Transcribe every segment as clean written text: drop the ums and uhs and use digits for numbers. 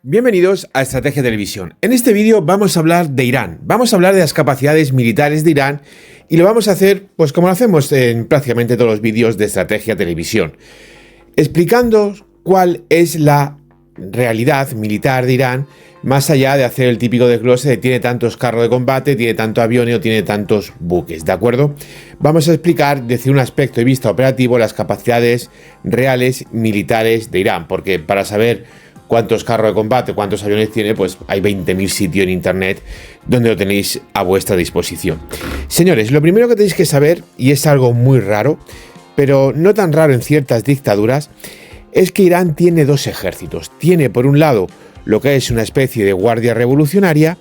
Bienvenidos a Estrategia Televisión. En este vídeo vamos a hablar de Irán, vamos a hablar de las capacidades militares de Irán y lo vamos a hacer pues como lo hacemos en prácticamente todos los vídeos de Estrategia Televisión, explicando cuál es la realidad militar de Irán, más allá de hacer el típico desglose de tiene tantos carros de combate, tiene tanto aviones o tiene tantos buques, ¿de acuerdo? Vamos a explicar desde un aspecto de vista operativo las capacidades reales militares de Irán, porque para saber cuántos carros de combate, cuántos aviones tiene, pues hay 20.000 sitios en internet donde lo tenéis a vuestra disposición. Señores, lo primero que tenéis que saber, y es algo muy raro, pero no tan raro en ciertas dictaduras, es que Irán tiene dos ejércitos. Tiene por un lado lo que es una especie de guardia revolucionaria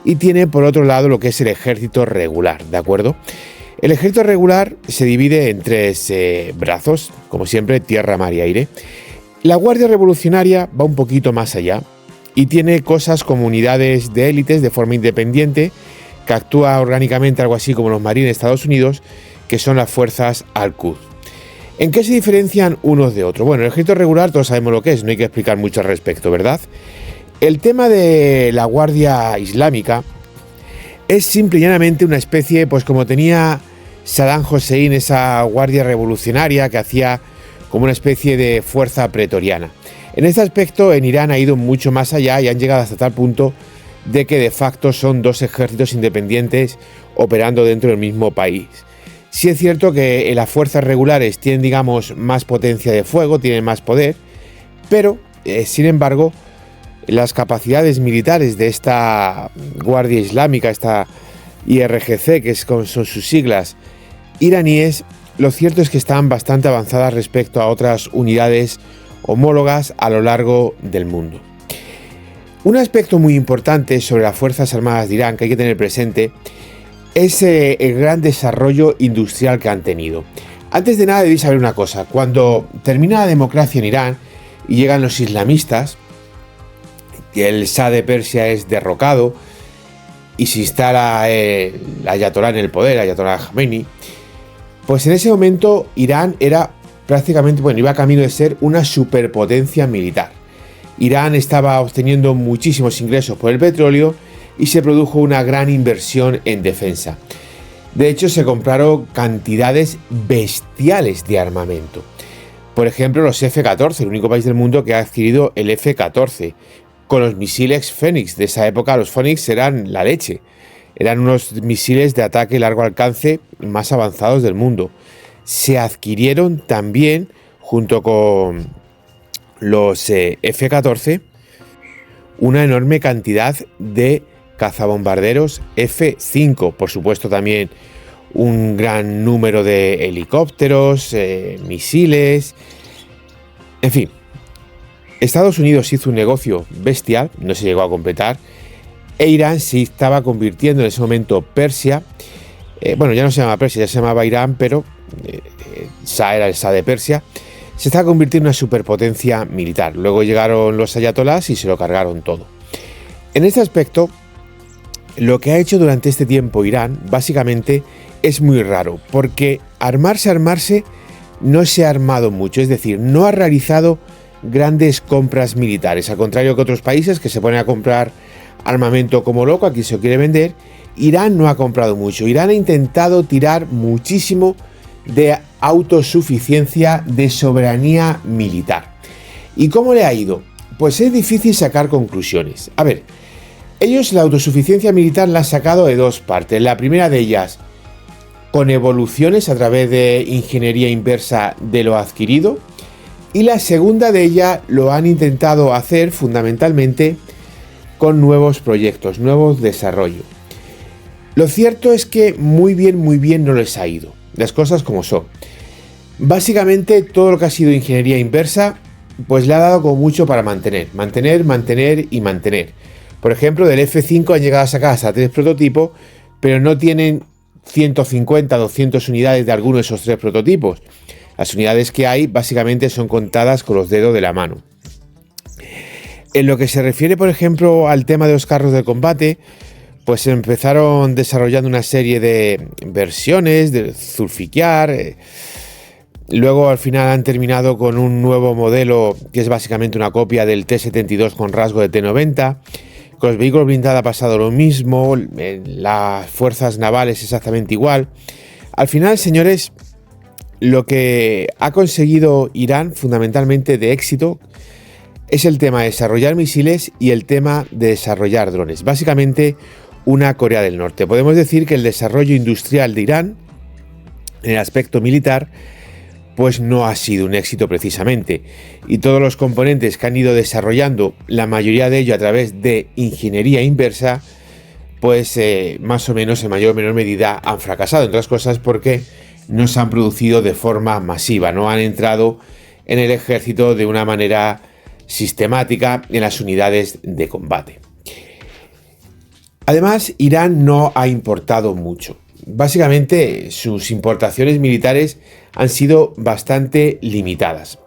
y tiene por otro lado lo que es el ejército regular, ¿de acuerdo? El ejército regular se divide en tres brazos, como siempre, tierra, mar y aire. La Guardia Revolucionaria va un poquito más allá y tiene cosas como unidades de élites de forma independiente que actúa orgánicamente algo así como los Marines de Estados Unidos, que son las fuerzas Al-Quds. ¿En qué se diferencian unos de otros? Bueno, el ejército regular todos sabemos lo que es, no hay que explicar mucho al respecto, ¿verdad? El tema de la Guardia Islámica es simple y llanamente una especie, pues como tenía Saddam Hussein, esa Guardia Revolucionaria que hacía como una especie de fuerza pretoriana. En este aspecto, en Irán ha ido mucho más allá y han llegado hasta tal punto de que de facto son dos ejércitos independientes operando dentro del mismo país. Sí es cierto que las fuerzas regulares tienen, digamos, más potencia de fuego, tienen más poder, pero, sin embargo, las capacidades militares de esta Guardia Islámica, esta IRGC, que son sus siglas iraníes, lo cierto es que están bastante avanzadas respecto a otras unidades homólogas a lo largo del mundo. Un aspecto muy importante sobre las Fuerzas Armadas de Irán que hay que tener presente es el gran desarrollo industrial que han tenido. Antes de nada debéis saber una cosa: cuando termina la democracia en Irán y llegan los islamistas, y el Shah de Persia es derrocado y se instala el Ayatolá en el poder, el Ayatolá Jamenei, pues en ese momento Irán era prácticamente, iba camino de ser una superpotencia militar. Irán estaba obteniendo muchísimos ingresos por el petróleo y se produjo una gran inversión en defensa. De hecho, se compraron cantidades bestiales de armamento. Por ejemplo, los F-14, el único país del mundo que ha adquirido el F-14, con los misiles Fénix. De esa época los Fénix eran la leche. Eran unos misiles de ataque largo alcance más avanzados del mundo. Se adquirieron también, junto con los F-14, una enorme cantidad de cazabombarderos F-5. Por supuesto también un gran número de helicópteros, misiles, en fin. Estados Unidos hizo un negocio bestial, no se llegó a completar, e Irán se estaba convirtiendo en ese momento Persia, ya no se llama Persia, ya se llamaba Irán, pero Shah era el Shah de Persia, se estaba convirtiendo en una superpotencia militar. Luego llegaron los ayatolás y se lo cargaron todo. En este aspecto, lo que ha hecho durante este tiempo Irán, básicamente, es muy raro, porque armarse no se ha armado mucho, es decir, no ha realizado grandes compras militares, al contrario que otros países que se ponen a comprar armamento como loco, aquí se lo quiere vender. Irán no ha comprado mucho. Irán ha intentado tirar muchísimo de autosuficiencia, de soberanía militar. ¿Y cómo le ha ido? Pues es difícil sacar conclusiones. A ver, ellos la autosuficiencia militar la han sacado de dos partes. La primera de ellas, con evoluciones a través de ingeniería inversa de lo adquirido. Y la segunda de ella lo han intentado hacer fundamentalmente con nuevos proyectos, nuevos desarrollos. Lo cierto es que muy bien no les ha ido, las cosas como son. Básicamente todo lo que ha sido ingeniería inversa, pues le ha dado como mucho para mantener. Por ejemplo, del F-5 han llegado a sacar hasta 3 prototipos, pero no tienen 150, 200 unidades de alguno de esos 3 prototipos. Las unidades que hay básicamente son contadas con los dedos de la mano. En lo que se refiere, por ejemplo, al tema de los carros de combate, pues se empezaron desarrollando una serie de versiones de Zulfikar, Luego al final han terminado con un nuevo modelo que es básicamente una copia del T-72 con rasgo de T-90. Con los vehículos blindados ha pasado lo mismo, en las fuerzas navales exactamente igual. Al final, señores, lo que ha conseguido Irán fundamentalmente de éxito es el tema de desarrollar misiles y el tema de desarrollar drones. Básicamente una Corea del Norte. Podemos decir que el desarrollo industrial de Irán en el aspecto militar pues no ha sido un éxito precisamente. Y todos los componentes que han ido desarrollando, la mayoría de ellos a través de ingeniería inversa, pues más o menos en mayor o menor medida han fracasado. Entre otras cosas porque no se han producido de forma masiva, no han entrado en el ejército de una manera sistemática en las unidades de combate. Además, Irán no ha importado mucho. Básicamente, sus importaciones militares han sido bastante limitadas.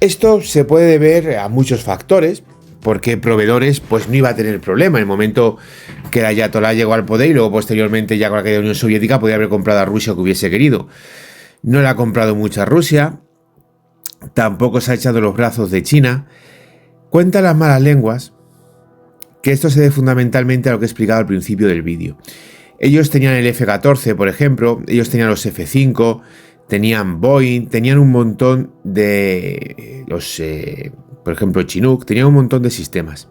Esto se puede deber a muchos factores, porque proveedores pues no iba a tener problema. En el momento que el Ayatolá llegó al poder y luego posteriormente ya con la caída de la Unión Soviética podía haber comprado a Rusia que hubiese querido. No le ha comprado mucho a Rusia, tampoco se ha echado los brazos de China. Cuentan las malas lenguas que esto se debe fundamentalmente a lo que he explicado al principio del vídeo. Ellos tenían el F-14, por ejemplo, ellos tenían los F-5, tenían Boeing, tenían un montón de por ejemplo, Chinook, tenían un montón de sistemas.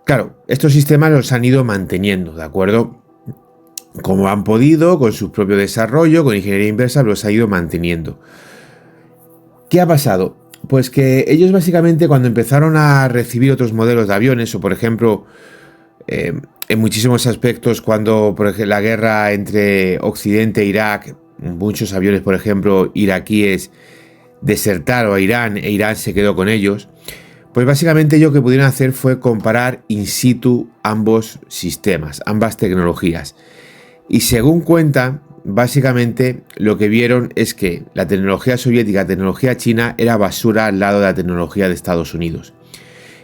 Claro, estos sistemas los han ido manteniendo, ¿de acuerdo? Como han podido, con su propio desarrollo, con ingeniería inversa, los ha ido manteniendo. ¿Qué ha pasado? Pues que ellos básicamente cuando empezaron a recibir otros modelos de aviones, o por ejemplo, en muchísimos aspectos, cuando por ejemplo, la guerra entre Occidente e Irak, muchos aviones, por ejemplo, iraquíes, desertaron a Irán e Irán se quedó con ellos, pues básicamente ello que pudieron hacer fue comparar in situ ambos sistemas, ambas tecnologías. Y según cuentan, básicamente lo que vieron es que la tecnología soviética, la tecnología china, era basura al lado de la tecnología de Estados Unidos.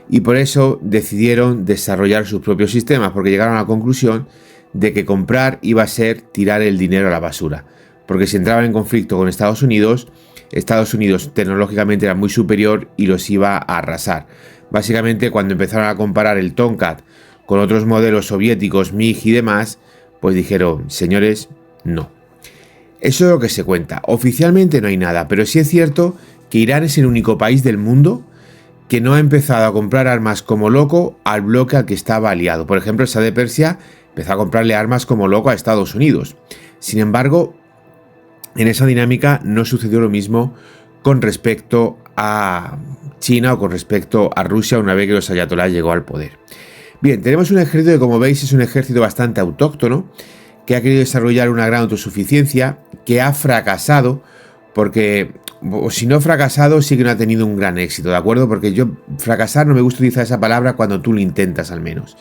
Y por eso decidieron desarrollar sus propios sistemas, porque llegaron a la conclusión de que comprar iba a ser tirar el dinero a la basura. Porque si entraban en conflicto con Estados Unidos tecnológicamente era muy superior y los iba a arrasar. Básicamente cuando empezaron a comparar el Tomcat con otros modelos soviéticos, MiG y demás, pues dijeron, señores, no. Eso es lo que se cuenta. Oficialmente no hay nada, pero sí es cierto que Irán es el único país del mundo que no ha empezado a comprar armas como loco al bloque al que estaba aliado. Por ejemplo, el Shah de Persia empezó a comprarle armas como loco a Estados Unidos. Sin embargo, en esa dinámica no sucedió lo mismo con respecto a China o con respecto a Rusia una vez que los ayatolás llegó al poder. Bien, tenemos un ejército que, como veis, es un ejército bastante autóctono, que ha querido desarrollar una gran autosuficiencia, que ha fracasado, porque, o si no ha fracasado, sí que no ha tenido un gran éxito, ¿de acuerdo? Porque fracasar no me gusta utilizar esa palabra cuando tú lo intentas al menos.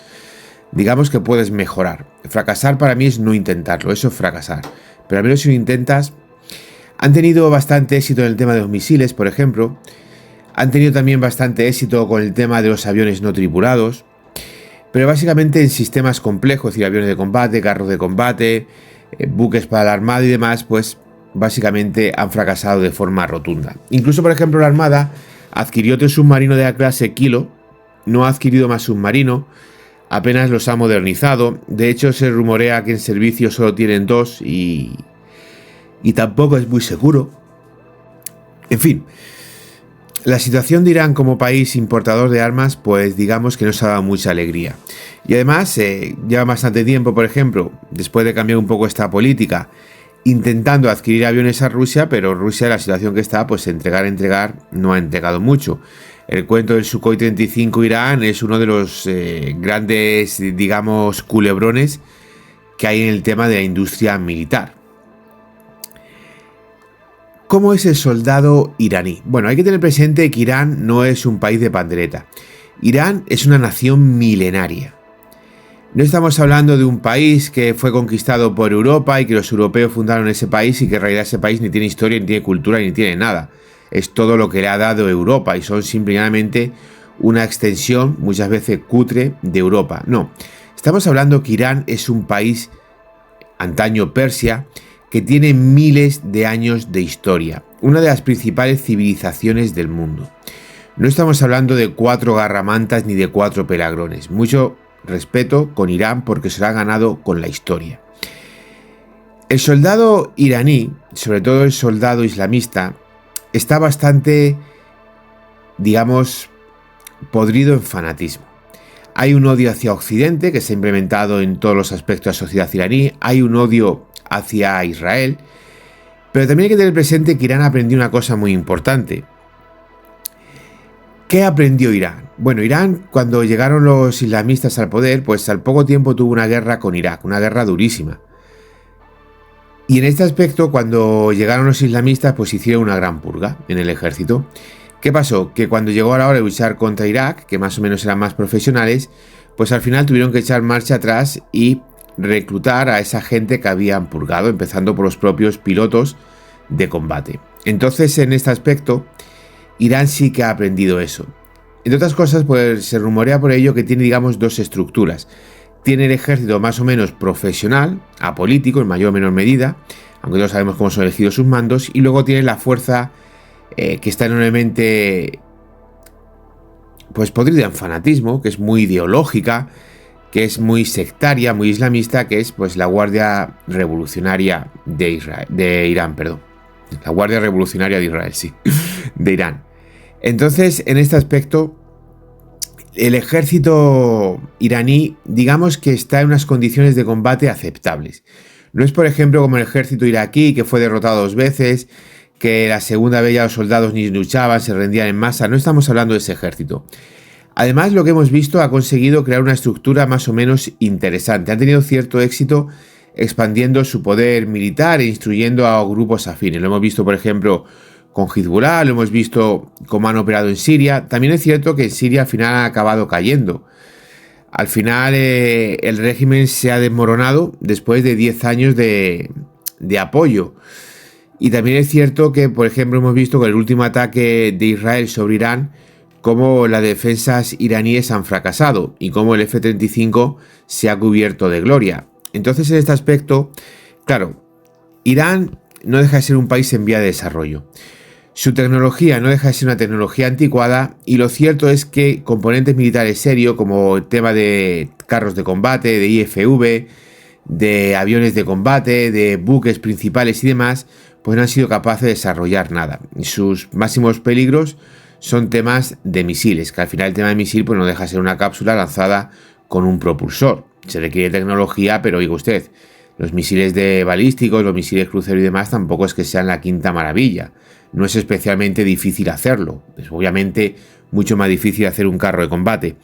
Digamos que puedes mejorar. Fracasar para mí es no intentarlo, eso es fracasar. Pero al menos si lo intentas. Han tenido bastante éxito en el tema de los misiles, por ejemplo. Han tenido también bastante éxito con el tema de los aviones no tripulados. Pero básicamente en sistemas complejos, es decir, aviones de combate, carros de combate, buques para la armada y demás, pues básicamente han fracasado de forma rotunda. Incluso, por ejemplo, la Armada adquirió otro submarino de la clase Kilo, no ha adquirido más submarino, apenas los ha modernizado. De hecho, se rumorea que en servicio solo tienen 2 y tampoco es muy seguro. En fin, la situación de Irán como país importador de armas, pues digamos que nos ha dado mucha alegría. Y además, lleva bastante tiempo, por ejemplo, después de cambiar un poco esta política, intentando adquirir aviones a Rusia, pero Rusia, la situación que está, pues entregar, no ha entregado mucho. El cuento del Sukhoi 35 Irán es uno de los grandes, digamos, culebrones que hay en el tema de la industria militar. ¿Cómo es el soldado iraní? Bueno, hay que tener presente que Irán no es un país de pandereta. Irán es una nación milenaria. No estamos hablando de un país que fue conquistado por Europa y que los europeos fundaron ese país y que en realidad ese país ni tiene historia, ni tiene cultura, ni tiene nada. Es todo lo que le ha dado Europa y son simplemente una extensión, muchas veces cutre, de Europa. No, estamos hablando que Irán es un país, antaño Persia, que tiene miles de años de historia, una de las principales civilizaciones del mundo. No estamos hablando de 4 garramantas ni de 4 pelagrones. Mucho respeto con Irán porque se lo ha ganado con la historia. El soldado iraní, sobre todo el soldado islamista, está bastante, digamos, podrido en fanatismo. Hay un odio hacia Occidente que se ha implementado en todos los aspectos de la sociedad iraní. Hay un odio hacia Israel. Pero también hay que tener presente que Irán aprendió una cosa muy importante. ¿Qué aprendió Irán? Bueno, Irán, cuando llegaron los islamistas al poder, pues al poco tiempo tuvo una guerra con Irak, una guerra durísima. Y en este aspecto, cuando llegaron los islamistas, pues hicieron una gran purga en el ejército. ¿Qué pasó? Que cuando llegó a la hora de luchar contra Irak, que más o menos eran más profesionales, pues al final tuvieron que echar marcha atrás y reclutar a esa gente que habían purgado, empezando por los propios pilotos de combate. Entonces, en este aspecto, Irán sí que ha aprendido eso. Entre otras cosas, pues se rumorea por ello que tiene, digamos, 2 estructuras. Tiene el ejército más o menos profesional, apolítico en mayor o menor medida, aunque todos sabemos cómo son elegidos sus mandos, y luego tiene la fuerza que está enormemente pues podrida en fanatismo, que es muy ideológica, que es muy sectaria, muy islamista, que es pues la Guardia Revolucionaria de Irán, perdón. La Guardia Revolucionaria de Israel, sí, de Irán. Entonces, en este aspecto, el ejército iraní, digamos que está en unas condiciones de combate aceptables. No es, por ejemplo, como el ejército iraquí, que fue derrotado 2 veces, que la segunda vez ya los soldados ni luchaban, se rendían en masa. No estamos hablando de ese ejército. Además, lo que hemos visto ha conseguido crear una estructura más o menos interesante. Han tenido cierto éxito expandiendo su poder militar e instruyendo a grupos afines. Lo hemos visto, por ejemplo, con Hezbollah, lo hemos visto cómo han operado en Siria. También es cierto que en Siria al final ha acabado cayendo. Al final el régimen se ha desmoronado después de 10 años de apoyo. Y también es cierto que, por ejemplo, hemos visto con el último ataque de Israel sobre Irán, cómo las defensas iraníes han fracasado y cómo el F-35 se ha cubierto de gloria. Entonces, en este aspecto, claro, Irán no deja de ser un país en vía de desarrollo. Su tecnología no deja de ser una tecnología anticuada y lo cierto es que componentes militares serios como el tema de carros de combate, de IFV, de aviones de combate, de buques principales y demás, pues no han sido capaces de desarrollar nada. Y sus máximos peligros son temas de misiles, que al final el tema de misil pues no deja de ser una cápsula lanzada con un propulsor. Se requiere tecnología, pero oiga usted, los misiles de balísticos, los misiles crucero y demás tampoco es que sean la quinta maravilla. No es especialmente difícil hacerlo. Es obviamente mucho más difícil hacer un carro de combate.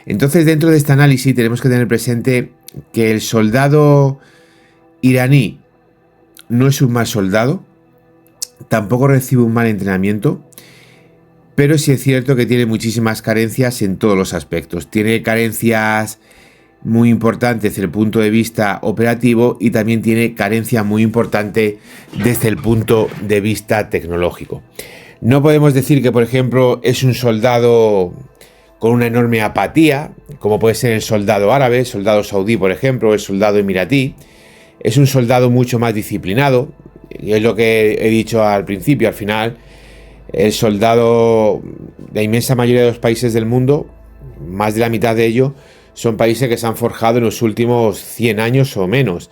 Entonces, dentro de este análisis tenemos que tener presente que el soldado iraní no es un mal soldado, tampoco recibe un mal entrenamiento, pero sí es cierto que tiene muchísimas carencias en todos los aspectos. Tiene carencias muy importantes desde el punto de vista operativo y también tiene carencia muy importante desde el punto de vista tecnológico. No podemos decir que, por ejemplo, es un soldado con una enorme apatía, como puede ser el soldado árabe, el soldado saudí, por ejemplo, o el soldado emiratí. Es un soldado mucho más disciplinado, y es lo que he dicho al principio. Al final, el soldado, la inmensa mayoría de los países del mundo, más de la mitad de ellos, son países que se han forjado en los últimos 100 años o menos.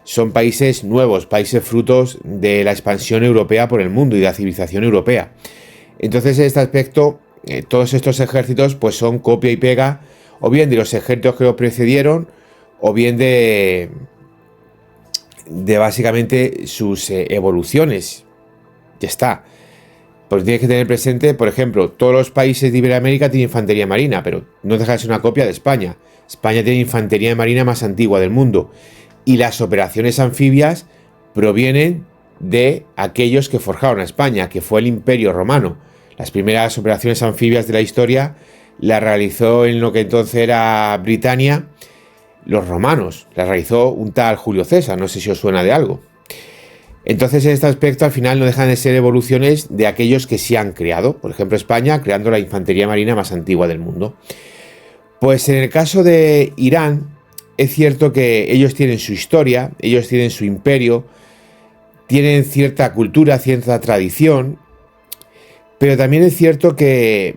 Son países nuevos, países frutos de la expansión europea por el mundo y de la civilización europea. Entonces, en este aspecto, todos estos ejércitos pues son copia y pega, o bien de los ejércitos que los precedieron, o bien de básicamente sus evoluciones. Ya está. Pues tienes que tener presente, por ejemplo, todos los países de Iberoamérica tienen infantería marina, pero no deja de ser una copia de España. España tiene infantería marina más antigua del mundo. Y las operaciones anfibias provienen de aquellos que forjaron a España, que fue el Imperio Romano. Las primeras operaciones anfibias de la historia las realizó en lo que entonces era Britania los romanos. Las realizó un tal Julio César, no sé si os suena de algo. Entonces, en este aspecto, al final no dejan de ser evoluciones de aquellos que sí han creado. Por ejemplo, España creando la infantería marina más antigua del mundo. Pues en el caso de Irán, es cierto que ellos tienen su historia, ellos tienen su imperio, tienen cierta cultura, cierta tradición, pero también es cierto que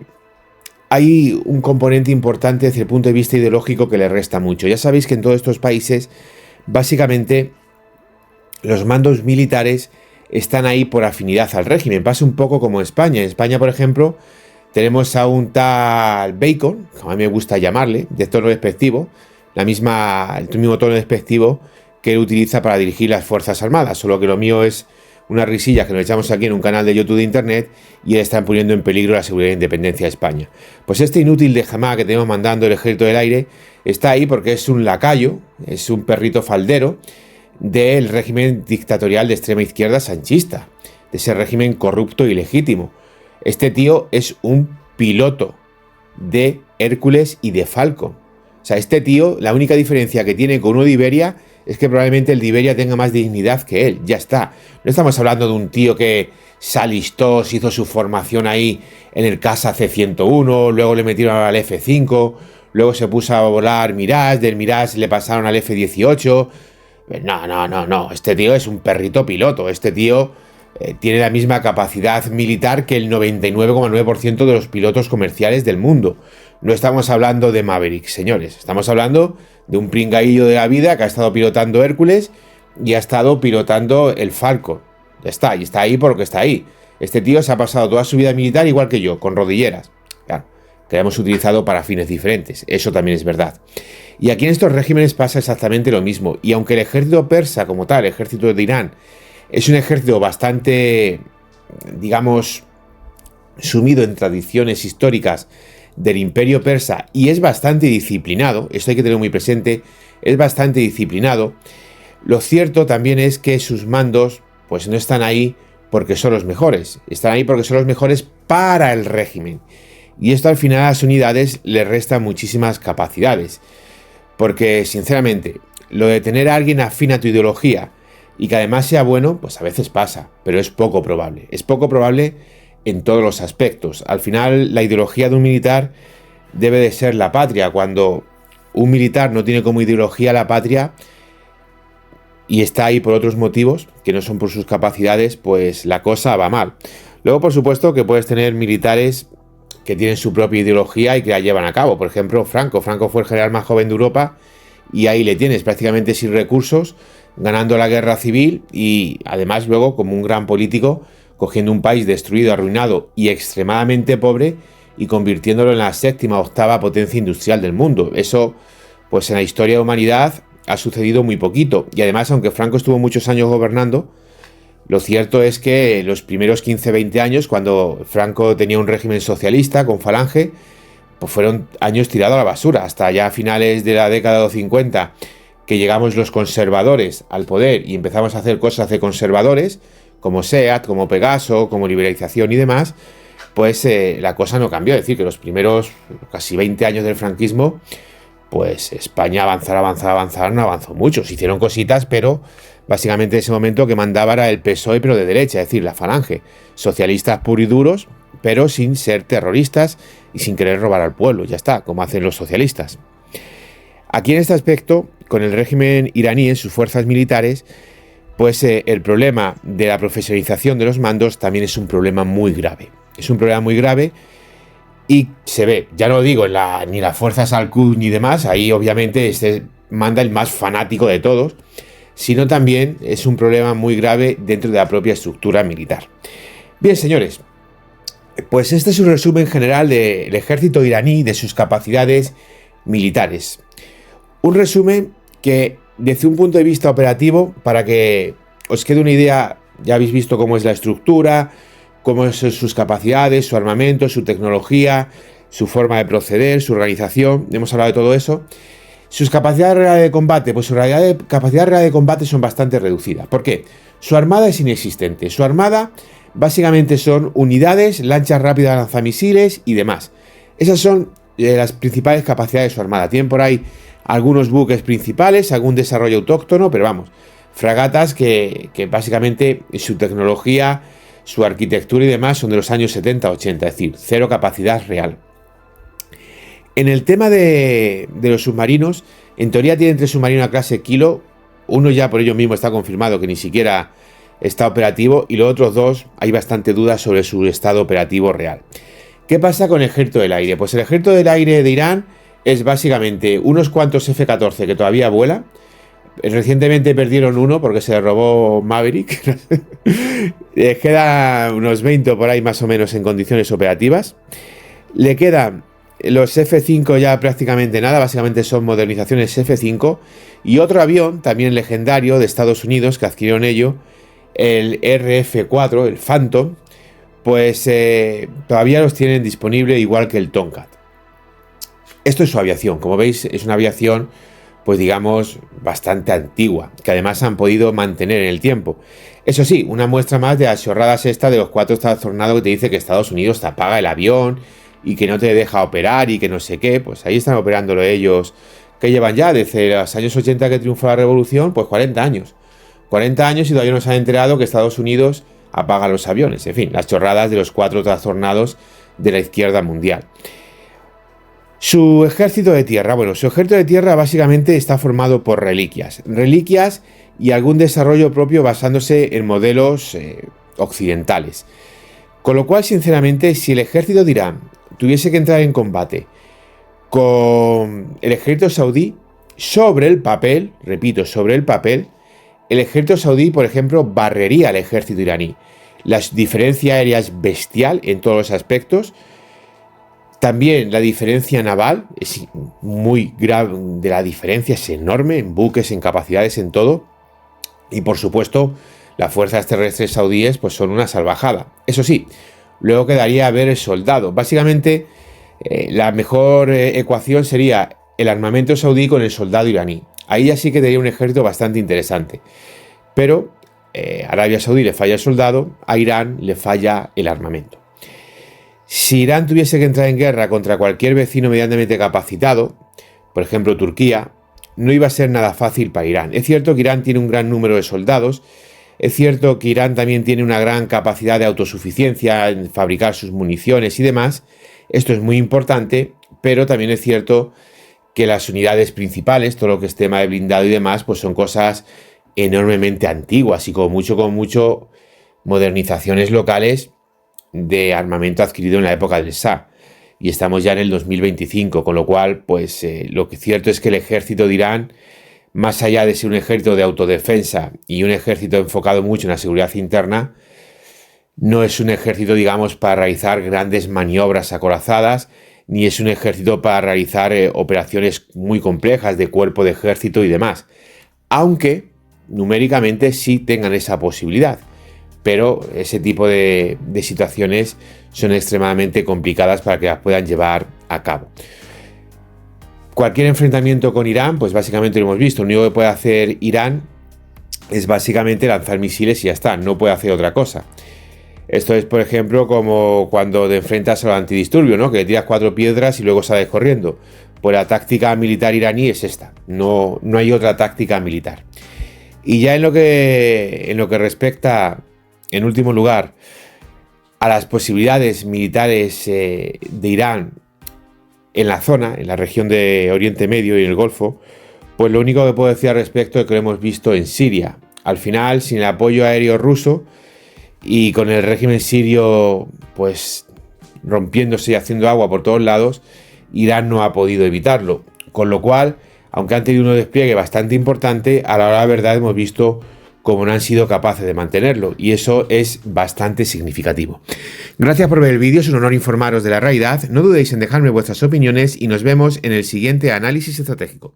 hay un componente importante desde el punto de vista ideológico que le resta mucho. Ya sabéis que en todos estos países, básicamente, los mandos militares están ahí por afinidad al régimen. Pasa un poco como en España. En España, por ejemplo, tenemos a un tal Bacon, como a mí me gusta llamarle, de tono despectivo, el mismo tono despectivo que él utiliza para dirigir las Fuerzas Armadas, solo que lo mío es una risilla que nos echamos aquí en un canal de YouTube de Internet y él está poniendo en peligro la seguridad e independencia de España. Pues este inútil de jamás que tenemos mandando el Ejército del Aire está ahí porque es un lacayo, es un perrito faldero del régimen dictatorial de extrema izquierda sanchista, de ese régimen corrupto y ilegítimo. Este tío es un piloto de Hércules y de Falcon. O sea, este tío, la única diferencia que tiene con uno de Iberia es que probablemente el de Iberia tenga más dignidad que él. Ya está. No estamos hablando de un tío que se alistó, se hizo su formación ahí en el CASA C-101, luego le metieron al F-5, luego se puso a volar Mirage, del Mirage le pasaron al F-18. No. Este tío es un perrito piloto. Este tío tiene la misma capacidad militar que el 99,9% de los pilotos comerciales del mundo. No estamos hablando de Maverick, señores. Estamos hablando de un pringaillo de la vida que ha estado pilotando Hércules y ha estado pilotando el Falcon. Ya está, y está ahí porque está ahí. Este tío se ha pasado toda su vida militar igual que yo, con rodilleras. Claro, que la hemos utilizado para fines diferentes. Eso también es verdad. Y aquí en estos regímenes pasa exactamente lo mismo. Y aunque el ejército persa como tal, el ejército de Irán, es un ejército bastante, digamos, sumido en tradiciones históricas del imperio persa y es bastante disciplinado, esto hay que tenerlo muy presente, es bastante disciplinado, lo cierto también es que sus mandos pues no están ahí porque son los mejores, están ahí porque son los mejores para el régimen. Y esto al final a las unidades les resta muchísimas capacidades, porque sinceramente, lo de tener a alguien afín a tu ideología y que además sea bueno, pues a veces pasa, pero es poco probable. Es poco probable en todos los aspectos. Al final, la ideología de un militar debe de ser la patria. Cuando un militar no tiene como ideología la patria y está ahí por otros motivos, que no son por sus capacidades, pues la cosa va mal. Luego, por supuesto, que puedes tener militares que tienen su propia ideología y que la llevan a cabo. Por ejemplo, Franco. Franco fue el general más joven de Europa y ahí le tienes prácticamente sin recursos, ganando la guerra civil y además luego como un gran político cogiendo un país destruido, arruinado y extremadamente pobre y convirtiéndolo en la séptima o octava potencia industrial del mundo. Eso, pues en la historia de la humanidad ha sucedido muy poquito. Y además, aunque Franco estuvo muchos años gobernando, lo cierto es que los primeros 15-20 años, cuando Franco tenía un régimen socialista con Falange, pues fueron años tirados a la basura. Hasta ya a finales de la década de los 50, que llegamos los conservadores al poder y empezamos a hacer cosas de conservadores, como SEAT, como Pegaso, como liberalización y demás, pues la cosa no cambió. Es decir, que los primeros casi 20 años del franquismo, pues España avanzar, no avanzó mucho. Se hicieron cositas, pero básicamente en ese momento que mandaba era el PSOE, pero de derecha, es decir, la Falange. Socialistas puros y duros, pero sin ser terroristas y sin querer robar al pueblo. Ya está, como hacen los socialistas. Aquí en este aspecto, con el régimen iraní en sus fuerzas militares, pues el problema de la profesionalización de los mandos también es un problema muy grave. Es un problema muy grave y se ve, ya no digo ni las fuerzas Al-Quds ni demás, ahí obviamente manda el más fanático de todos, sino también es un problema muy grave dentro de la propia estructura militar. Bien, señores, pues este es un resumen general del ejército iraní, de sus capacidades militares. Un resumen que, desde un punto de vista operativo, para que os quede una idea, ya habéis visto cómo es la estructura, cómo son sus capacidades, su armamento, su tecnología, su forma de proceder, su organización, hemos hablado de todo eso. Sus capacidades reales de combate, pues sus capacidades reales de combate son bastante reducidas. ¿Por qué? Su armada es inexistente. Su armada básicamente son unidades, lanchas rápidas, lanzamisiles y demás. Esas son las principales capacidades de su armada. Tienen por ahí algunos buques principales, algún desarrollo autóctono, pero vamos, fragatas que básicamente su tecnología, su arquitectura y demás son de los años 70-80, es decir, cero capacidad real. En el tema de los submarinos, en teoría tienen 3 submarinos a clase Kilo, uno ya por ello mismo está confirmado que ni siquiera está operativo, y los otros dos hay bastante dudas sobre su estado operativo real. ¿Qué pasa con el ejército del aire? Pues el ejército del aire de Irán es básicamente unos cuantos F-14 que todavía vuela. Recientemente perdieron uno porque se robó Maverick. Quedan unos 20 por ahí más o menos en condiciones operativas. Le quedan los F-5 ya prácticamente nada, básicamente son modernizaciones F-5. Y otro avión, también legendario, de Estados Unidos, que adquirieron ello, el RF-4, el Phantom, pues todavía los tienen disponible, igual que el Tomcat. Esto es su aviación, como veis es una aviación pues digamos bastante antigua, que además han podido mantener en el tiempo. Eso sí, una muestra más de las chorradas esta de los 4 trastornados que te dice que Estados Unidos te apaga el avión y que no te deja operar y que no sé qué, pues ahí están operándolo ellos, que llevan ya desde los años 80 que triunfó la revolución, pues 40 años. 40 años y todavía no se han enterado que Estados Unidos apaga los aviones. En fin, las chorradas de los 4 trastornados de la izquierda mundial. Su ejército de tierra. Bueno, su ejército de tierra básicamente está formado por reliquias. Reliquias y algún desarrollo propio basándose en modelos occidentales. Con lo cual, sinceramente, si el ejército de Irán tuviese que entrar en combate con el ejército saudí, sobre el papel, repito, sobre el papel, el ejército saudí, por ejemplo, barrería al ejército iraní. La diferencia aérea es bestial en todos los aspectos. También la diferencia naval es muy grave, la diferencia es enorme en buques, en capacidades, en todo. Y por supuesto, las fuerzas terrestres saudíes pues son una salvajada. Eso sí, luego quedaría ver el soldado. Básicamente, la mejor ecuación sería el armamento saudí con el soldado iraní. Ahí ya sí que tendría un ejército bastante interesante. Pero a Arabia Saudí le falla el soldado, a Irán le falla el armamento. Si Irán tuviese que entrar en guerra contra cualquier vecino medianamente capacitado, por ejemplo Turquía, no iba a ser nada fácil para Irán. Es cierto que Irán tiene un gran número de soldados, es cierto que Irán también tiene una gran capacidad de autosuficiencia en fabricar sus municiones y demás. Esto es muy importante, pero también es cierto que las unidades principales, todo lo que es tema de blindado y demás, pues son cosas enormemente antiguas y con mucho modernizaciones locales de armamento adquirido en la época del Shah. Y estamos ya en el 2025, con lo cual, pues lo que es cierto es que el ejército de Irán, más allá de ser un ejército de autodefensa y un ejército enfocado mucho en la seguridad interna, no es un ejército, digamos, para realizar grandes maniobras acorazadas, ni es un ejército para realizar operaciones muy complejas de cuerpo de ejército y demás. Aunque numéricamente sí tengan esa posibilidad. Pero ese tipo de situaciones son extremadamente complicadas para que las puedan llevar a cabo. Cualquier enfrentamiento con Irán, pues básicamente lo hemos visto. Lo único que puede hacer Irán es básicamente lanzar misiles y ya está, no puede hacer otra cosa. Esto es, por ejemplo, como cuando te enfrentas al antidisturbios, ¿no? Que le tiras 4 piedras y luego sales corriendo. Pues la táctica militar iraní es esta, no hay otra táctica militar. Y ya en lo que respecta, en último lugar, a las posibilidades militares de Irán en la zona, en la región de Oriente Medio y en el Golfo, pues lo único que puedo decir al respecto es que lo hemos visto en Siria. Al final, sin el apoyo aéreo ruso y con el régimen sirio pues rompiéndose y haciendo agua por todos lados, Irán no ha podido evitarlo. Con lo cual, aunque han tenido un despliegue bastante importante, a la hora de la verdad hemos visto como no han sido capaces de mantenerlo, y eso es bastante significativo. Gracias por ver el vídeo, es un honor informaros de la realidad, no dudéis en dejarme vuestras opiniones y nos vemos en el siguiente análisis estratégico.